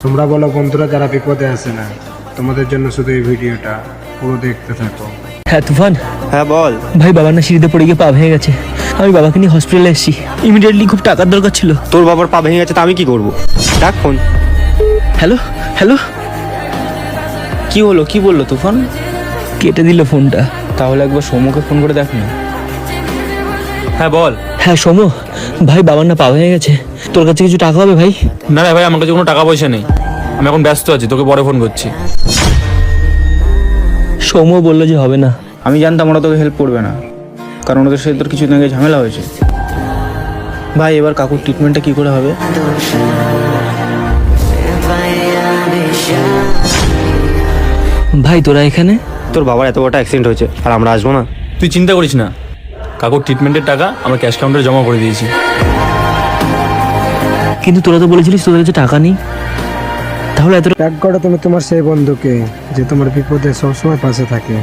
তোমরা বলো বন্ধুরা যারা বিপদে আছে না, তোমাদের জন্য শুধু এই ভিডিওটা পুরো দেখতে থাকো। হ্যাঁ তুফান, হ্যাঁ বল। ভাই বাবার না সিঁড়িতে পড়ে গিয়ে পা ভেঙে গেছে। আমি বাবাকে নিয়ে হসপিটালে এসেছি, ইমিডিয়েটলি খুব টাকার দরকার ছিল। তোর বাবার পা ভেঙে গেছে, তা আমি কি করবো? ডাক ফোন। হ্যালো হ্যালো, কি হলো, কি বললো তুফান? কেটে দিল ফোনটা। তাহলে একবার সৌম্যকে ফোন করে দেখ না। হ্যাঁ বল। হ্যাঁ সৌম্য, ভাই বাবার না পা ভেঙে গেছে, তোর কাছে কিছু টাকা হবে ভাই? না না ভাই, আমার কাছে কোনো টাকা পয়সা নেই, আমি এখন ব্যস্ত আছি, তোকে পরে ফোন করছি। সৌম্য বললো যে হবে না। আমি জানতাম ওরা তোকে হেল্প করবে না, কারণ ওদের সাথে তোর কিছুদিন আগে ঝামেলা হয়েছে। ভাই এবার কাকুর ট্রিটমেন্টটা কি করে হবে? ভাই তোরা এখানে? তোর বাবার এত বড় অ্যাক্সিডেন্ট হয়েছে আর আমরা আসবো না? তুই চিন্তা করিস না, কাকুর ট্রিটমেন্টের টাকা আমরা ক্যাশ কাউন্টারে জমা করে দিয়েছি। কিন্তু তোরা তো বলেছিলিস তোদের কাছে টাকা নেই, তাহলে এত ত্যাগ করো তুমি তোমার সেই বন্ধুকে যে তোমার বিপদে সবসময় পাশে থাকে।